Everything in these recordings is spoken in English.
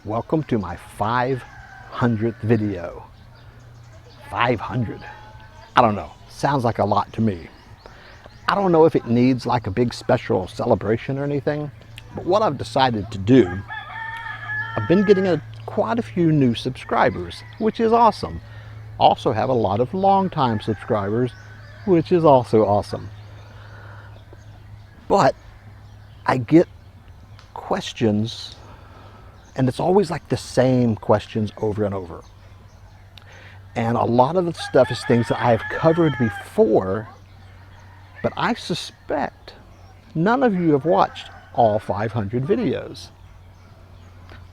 Welcome to my 500th video. 500. I don't know. Sounds like a lot to me. I don't know if it needs like a big special celebration or anything, but what I've decided to do, I've been getting quite a few new subscribers, which is awesome. Also have a lot of long-time subscribers, which is also awesome. But I get questions, and it's always like the same questions over and over. And a lot of the stuff is things that I have covered before, but I suspect none of you have watched all 500 videos.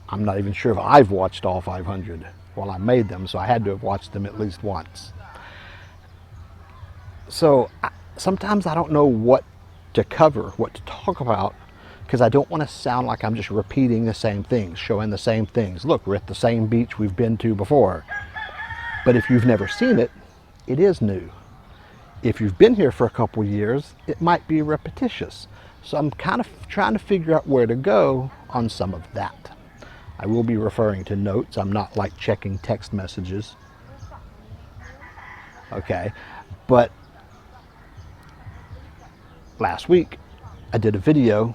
I'm not even sure if I've watched all 500 while I made them, so I had to have watched them at least once. So sometimes I don't know what to cover, what to talk about, because I don't want to sound like I'm just repeating the same things, showing the same things. Look, we're at the same beach we've been to before. But if you've never seen it, it is new. If you've been here for a couple years, it might be repetitious. So I'm kind of trying to figure out where to go on some of that. I will be referring to notes. I'm not like checking text messages. Okay, but last week I did a video.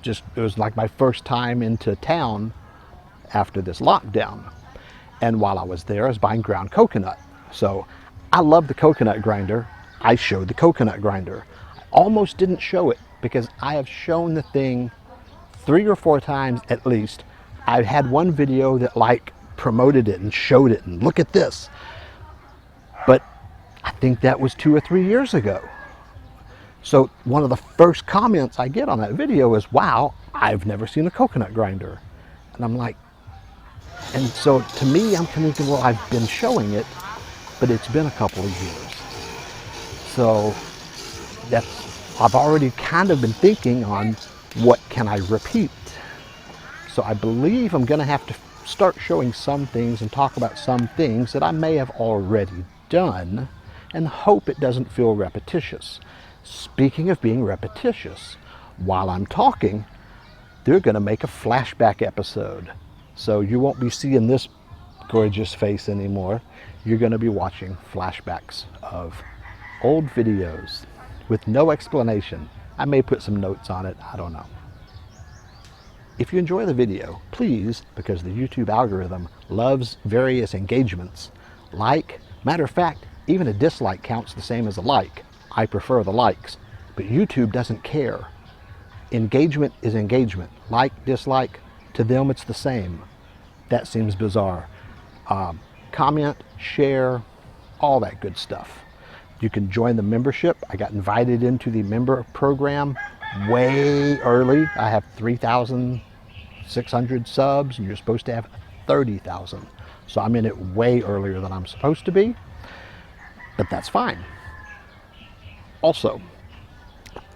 It was like my first time into town after this lockdown. And while I was there, I was buying ground coconut. So I love the coconut grinder. I showed the coconut grinder. I almost didn't show it because I have shown the thing 3 or 4 times at least. I've had one video that like promoted it and showed it and look at this. But I think that was 2 or 3 years ago. So one of the first comments I get on that video is, wow, I've never seen a coconut grinder. And I'm like, and so to me, I'm thinking, well, I've been showing it, but it's been a couple of years. So I've already kind of been thinking on what can I repeat. So I believe I'm gonna have to start showing some things and talk about some things that I may have already done and hope it doesn't feel repetitious. Speaking of being repetitious, while I'm talking, they're gonna make a flashback episode. So you won't be seeing this gorgeous face anymore. You're gonna be watching flashbacks of old videos with no explanation. I may put some notes on it, I don't know. If you enjoy the video, please, because the YouTube algorithm loves various engagements, like, matter of fact, even a dislike counts the same as a like. I prefer the likes, but YouTube doesn't care. Engagement is engagement. Like, dislike, to them it's the same. That seems bizarre. Comment, share, all that good stuff. You can join the membership. I got invited into the member program way early. I have 3,600 subs and you're supposed to have 30,000. So I'm in it way earlier than I'm supposed to be, but that's fine. Also,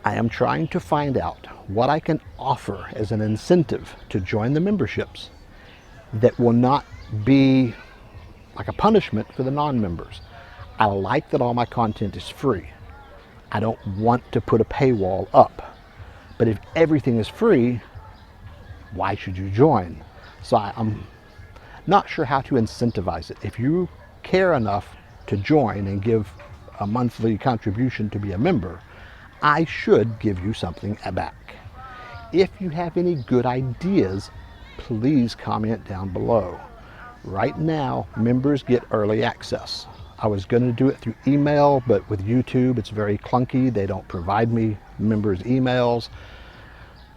I am trying to find out what I can offer as an incentive to join the memberships that will not be like a punishment for the non-members. I like that all my content is free. I don't want to put a paywall up. But if everything is free, why should you join? So I'm not sure how to incentivize it. If you care enough to join and give a monthly contribution to be a member, I should give you something back. If you have any good ideas, please comment down below. Right now, members get early access. I was going to do it through email, but with YouTube, it's very clunky. They don't provide me members' emails.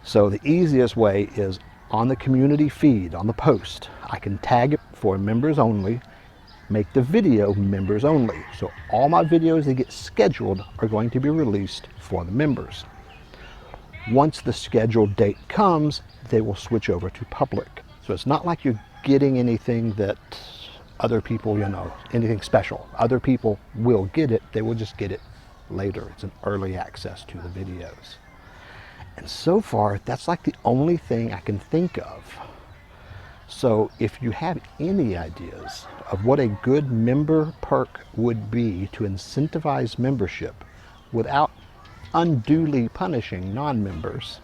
So the easiest way is on the community feed, on the post. I can tag it for members only, make the video members only. So all my videos that get scheduled are going to be released for the members. Once the scheduled date comes, they will switch over to public. So it's not like you're getting anything that other people, anything special. Other people will get it, they will just get it later. It's an early access to the videos. And so far, that's like the only thing I can think of. So if you have any ideas of what a good member perk would be to incentivize membership without unduly punishing non-members,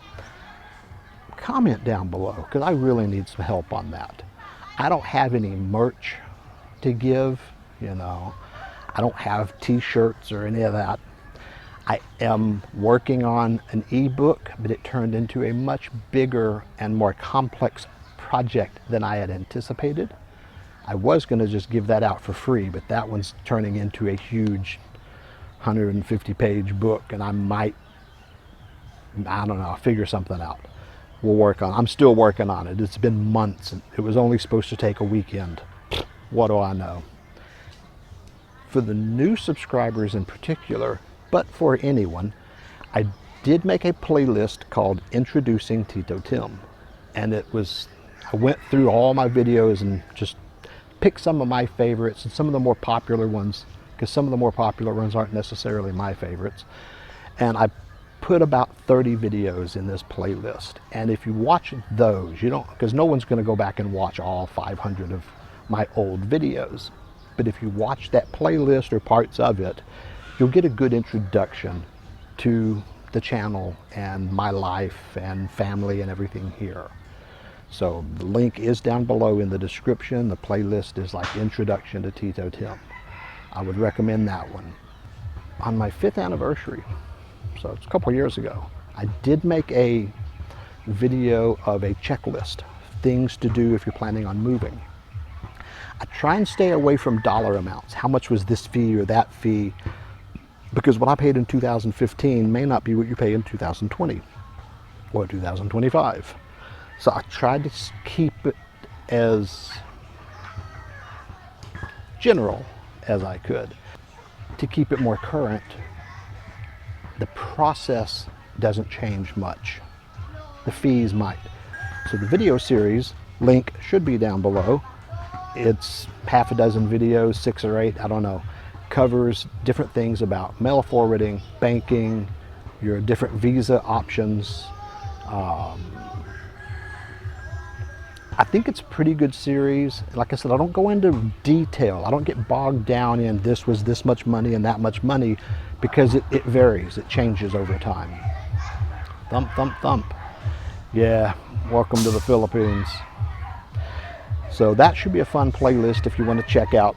comment down below because I really need some help on that. I don't have any merch to give, you know. I don't have t-shirts or any of that. I am working on an ebook, but it turned into a much bigger and more complex project than I had anticipated. I was going to just give that out for free, but that one's turning into a huge 150-page book, and I might, I don't know, figure something out. We'll work on it. I'm still working on it. It's been months, and it was only supposed to take a weekend. What do I know? For the new subscribers in particular, but for anyone, I did make a playlist called Introducing Tito Tim. And I went through all my videos and just picked some of my favorites and some of the more popular ones, because some of the more popular ones aren't necessarily my favorites. And I put about 30 videos in this playlist. And if you watch those, you don't, because no one's going to go back and watch all 500 of my old videos. But if you watch that playlist or parts of it, you'll get a good introduction to the channel and my life and family and everything here. So the link is down below in the description. The playlist is like Introduction to Tito Tim. I would recommend that one. On my 5th anniversary, so it's a couple years ago, I did make a video of a checklist, things to do if you're planning on moving. I try and stay away from dollar amounts. How much was this fee or that fee? Because what I paid in 2015 may not be what you pay in 2020 or 2025. So I tried to keep it as general as I could. To keep it more current, the process doesn't change much. The fees might. So the video series link should be down below. It's half a dozen videos, 6 or 8, I don't know. Covers different things about mail forwarding, banking, your different visa options. I think it's a pretty good series. Like I said, I don't go into detail. I don't get bogged down in this was this much money and that much money, because it varies. It changes over time. Thump, thump, thump. Yeah, welcome to the Philippines. So that should be a fun playlist if you want to check out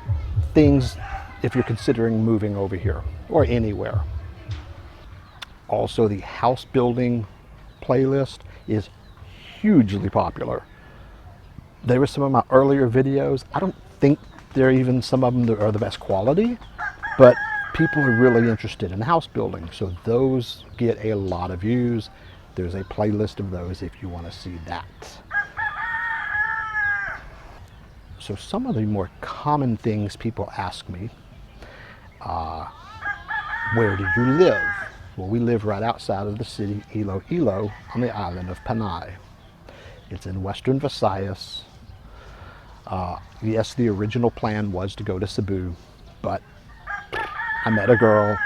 things if you're considering moving over here or anywhere. Also, the house building playlist is hugely popular. There were some of my earlier videos. I don't think they're even some of them that are the best quality, but people are really interested in house building. So those get a lot of views. There's a playlist of those if you want to see that. So some of the more common things people ask me, where do you live? Well, we live right outside of the city, Iloilo, on the island of Panay. It's in western Visayas. Yes, the original plan was to go to Cebu, but I met a girl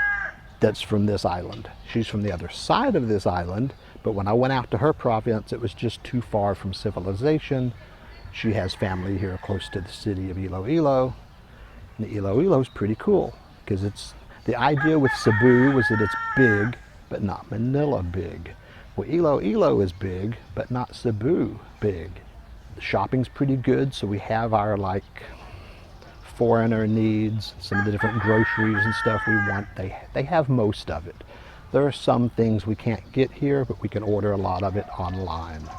that's from this island. She's from the other side of this island, but when I went out to her province, it was just too far from civilization. She has family here close to the city of Iloilo. And Iloilo is pretty cool, because the idea with Cebu was that it's big, but not Manila big. Well, Iloilo is big, but not Cebu big. The shopping's pretty good, so we have our like foreigner needs, some of the different groceries and stuff we want. They have most of it. There are some things we can't get here, but we can order a lot of it online.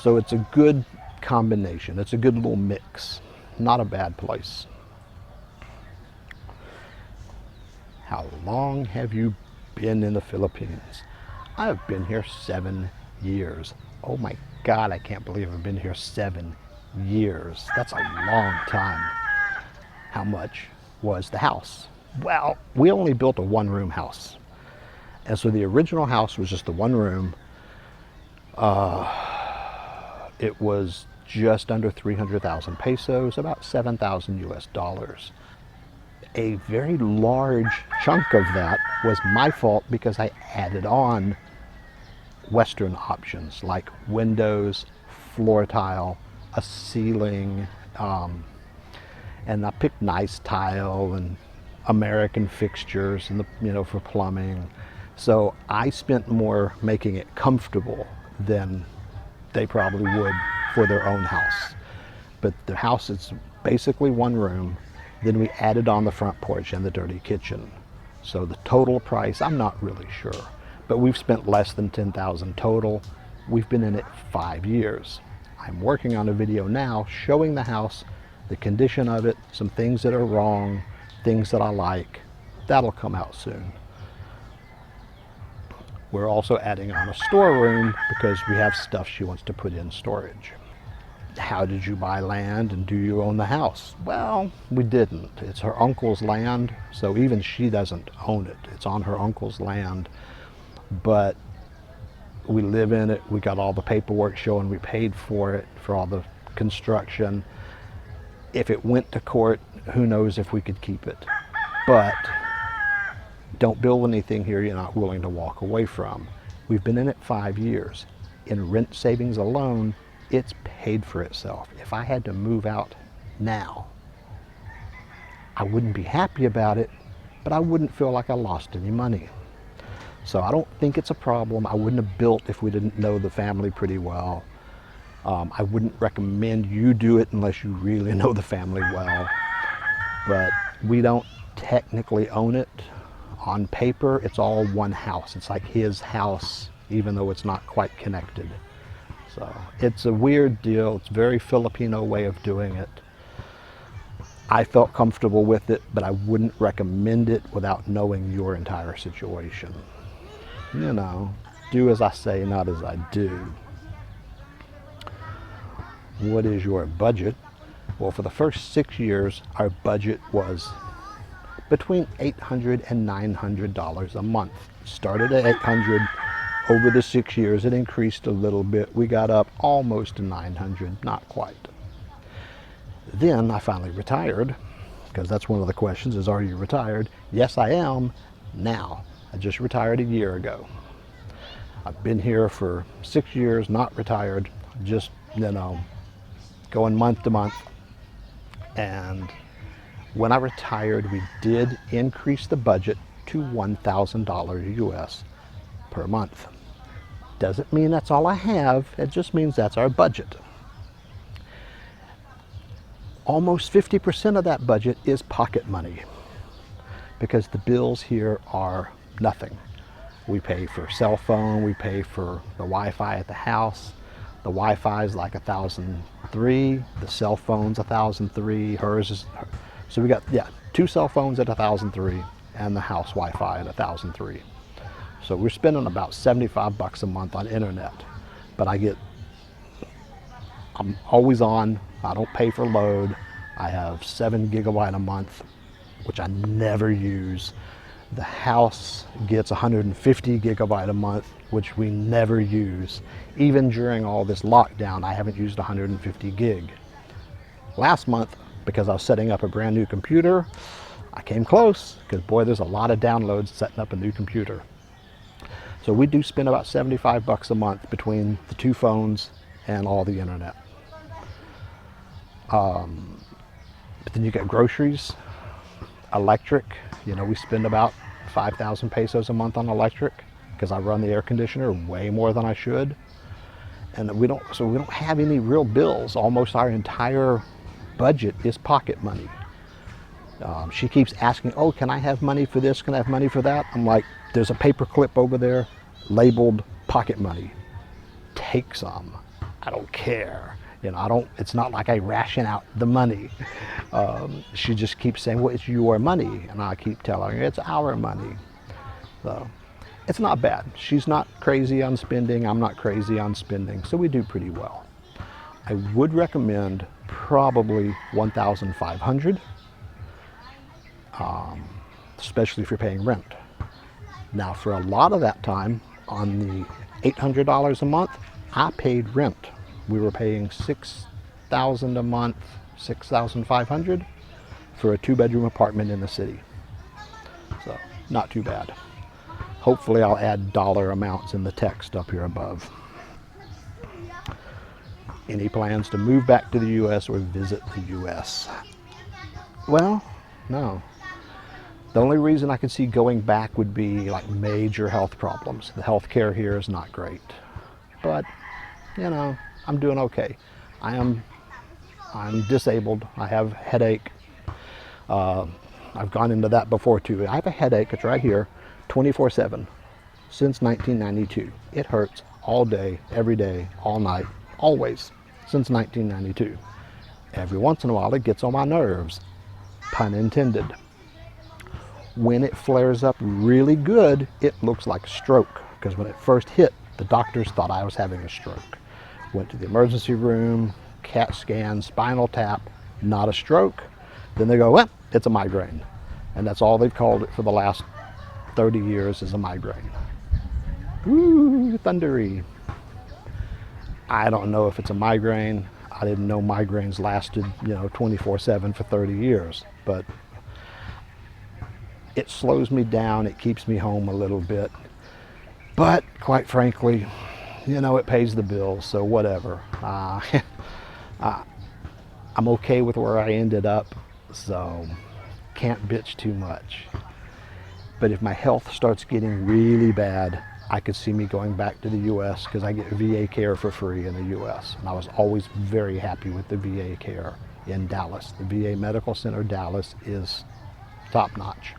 So it's a good combination. It's a good little mix. Not a bad place. How long have you been in the Philippines? I've been here 7 years. Oh my God, I can't believe I've been here 7 years. That's a long time. How much was the house? Well, we only built a one-room house. And so the original house was just the one room. It was just under 300,000 pesos, about 7,000 US dollars. A very large chunk of that was my fault because I added on Western options like windows, floor tile, a ceiling, and I picked nice tile and American fixtures and for plumbing. So I spent more making it comfortable than they probably would for their own house. but the house is basically one room. Then we added on the front porch and the dirty kitchen. So the total price, I'm not really sure, but we've spent less than $10,000 total. We've been in it 5 years. I'm working on a video now showing the house, the condition of it, some things that are wrong, things that I like. That'll come out soon. We're also adding on a storeroom because we have stuff she wants to put in storage. How did you buy land and do you own the house? Well, we didn't. It's her uncle's land, so even she doesn't own it. It's on her uncle's land, but we live in it. We got all the paperwork showing we paid for it, for all the construction. If it went to court, who knows if we could keep it. But don't build anything here you're not willing to walk away from. We've been in it 5 years. In rent savings alone, it's paid for itself. If I had to move out now, I wouldn't be happy about it, but I wouldn't feel like I lost any money. So I don't think it's a problem. I wouldn't have built if we didn't know the family pretty well. I wouldn't recommend you do it unless you really know the family well. But we don't technically own it. On paper, it's all one house. It's like his house, even though it's not quite connected. So it's a weird deal. It's a very Filipino way of doing it. I felt comfortable with it, but I wouldn't recommend it without knowing your entire situation. You know, do as I say, not as I do. What is your budget? Well, for the first 6 years, our budget was between $800 and $900 a month. Started at $800. Over the 6 years, it increased a little bit. We got up almost to $900, not quite. Then I finally retired, because that's one of the questions is, are you retired? Yes, I am now. I just retired a year ago. I've been here for 6 years, not retired, just, you know, going month to month. And when I retired, we did increase the budget to $1,000 US per month. Doesn't mean that's all I have, it just means that's our budget. Almost 50% of that budget is pocket money because the bills here are nothing. We pay for cell phone, we pay for the Wi-Fi at the house. The Wi-Fi is like $1,003, the cell phone's $1,003, hers is, so we got, yeah, 2 cell phones at $1,003 and the house Wi-Fi at $1,003. So we're spending about $75 a month on internet, but I'm always on, I don't pay for load. I have 7 gigabyte a month, which I never use. The house gets 150 gigabyte a month, which we never use. Even during all this lockdown, I haven't used 150 gig. Last month, because I was setting up a brand new computer, I came close, because boy, there's a lot of downloads setting up a new computer. So we do spend about $75 a month between the 2 phones and all the internet. But then you get groceries, electric. You know, we spend about 5,000 pesos a month on electric because I run the air conditioner way more than I should. And we don't have any real bills. Almost our entire budget is pocket money. She keeps asking, oh, can I have money for this? Can I have money for that? I'm like, there's a paper clip over there labeled pocket money. Take some. I don't care. You know, it's not like I ration out the money. She just keeps saying, well, it's your money. And I keep telling her, it's our money. So it's not bad. She's not crazy on spending. I'm not crazy on spending. So we do pretty well. I would recommend probably $1,500, especially if you're paying rent. Now, for a lot of that time, on the $800 a month, I paid rent. We were paying $6,000 a month, $6,500 for a 2-bedroom apartment in the city. So, not too bad. Hopefully I'll add dollar amounts in the text up here above. Any plans to move back to the U.S. or visit the U.S.? Well, no. The only reason I could see going back would be like major health problems. The health care here is not great. But, you know, I'm doing okay. I am I'm disabled. I have headache. I've gone into that before too. I have a headache, it's right here, 24/7 since 1992. It hurts all day, every day, all night, always, since 1992. Every once in a while it gets on my nerves, pun intended. When it flares up really good, it looks like a stroke, because when it first hit, the doctors thought I was having a stroke. Went to the emergency room, CAT scan, spinal tap, not a stroke. Then they go, well, it's a migraine. And that's all they've called it for the last 30 years, is a migraine. Ooh, thundery. I don't know if it's a migraine. I didn't know migraines lasted, 24/7 for 30 years. But it slows me down. It keeps me home a little bit. But quite frankly, it pays the bills, so whatever. I'm okay with where I ended up, so can't bitch too much. But if my health starts getting really bad, I could see me going back to the U.S. because I get VA care for free in the U.S. And I was always very happy with the VA care in Dallas. The VA Medical Center Dallas is top notch.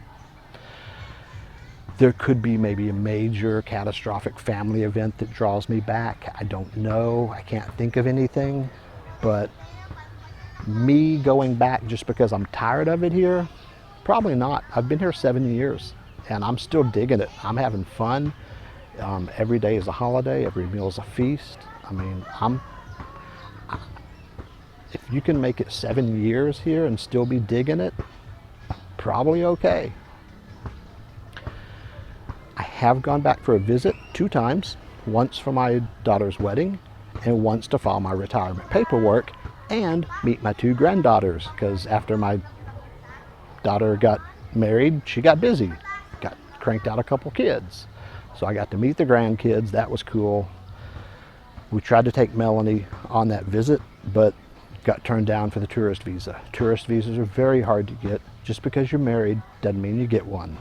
There could be maybe a major catastrophic family event that draws me back. I don't know. I can't think of anything. But me going back just because I'm tired of it here, probably not. I've been here 7 years and I'm still digging it. I'm having fun. Every day is a holiday. Every meal is a feast. I mean, if you can make it 7 years here and still be digging it, probably okay. I have gone back for a visit 2 times, once for my daughter's wedding and once to file my retirement paperwork and meet my 2 granddaughters, because after my daughter got married, she got busy, got cranked out a couple kids. So I got to meet the grandkids. That was cool. We tried to take Melanie on that visit, but got turned down for the tourist visa. Tourist visas are very hard to get. Just because you're married doesn't mean you get one.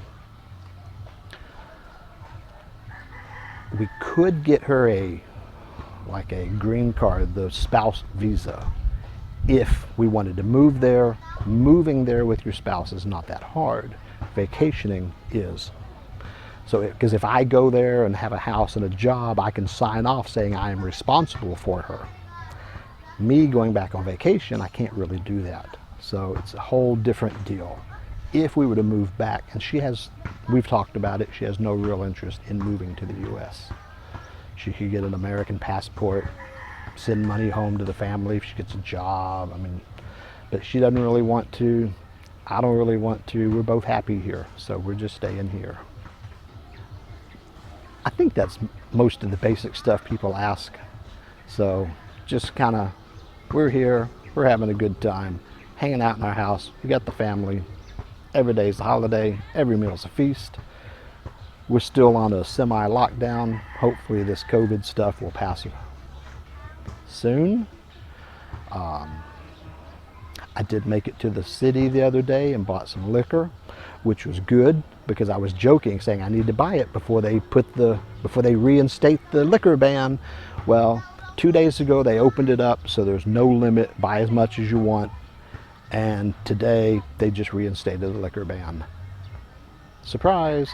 We could get her a green card, the spouse visa, if we wanted to move there. Moving there with your spouse is not that hard. Vacationing is. So, because if I go there and have a house and a job, I can sign off saying I am responsible for her. Me going back on vacation, I can't really do that. So it's a whole different deal. If we were to move back, and we've talked about it, she has no real interest in moving to the U.S. She could get an American passport, send money home to the family if she gets a job. But she doesn't really want to. I don't really want to. We're both happy here, so we're just staying here. I think that's most of the basic stuff people ask. So just kind of, we're here, we're having a good time, hanging out in our house. We got the family. Every day's a holiday. Every meal's a feast. We're still on a semi-lockdown. Hopefully this COVID stuff will pass soon. I did make it to the city the other day and bought some liquor, which was good, because I was joking saying I need to buy it before they reinstate the liquor ban. Well, 2 days ago they opened it up, so there's no limit, buy as much as you want. And today they just reinstated the liquor ban. Surprise!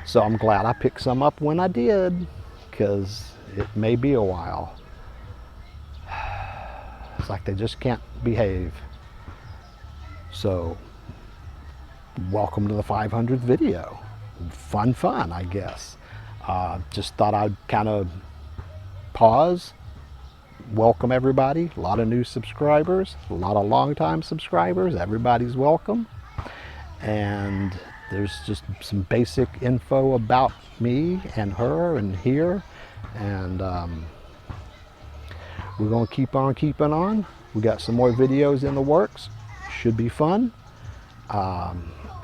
So I'm glad I picked some up when I did, because it may be a while. It's like they just can't behave. So welcome to the 500th video. Fun, I guess. Just thought I'd kind of pause, welcome everybody. A lot of new subscribers, a lot of long-time subscribers. Everybody's welcome. And there's just some basic info about me and her and here. And we're going to keep on keeping on. We got some more videos in the works. Should be fun.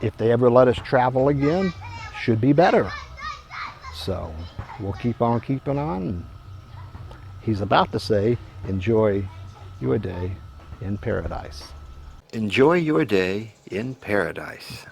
If they ever let us travel again, should be better. So we'll keep on keeping on. And he's about to say, enjoy your day in paradise. Enjoy your day in paradise.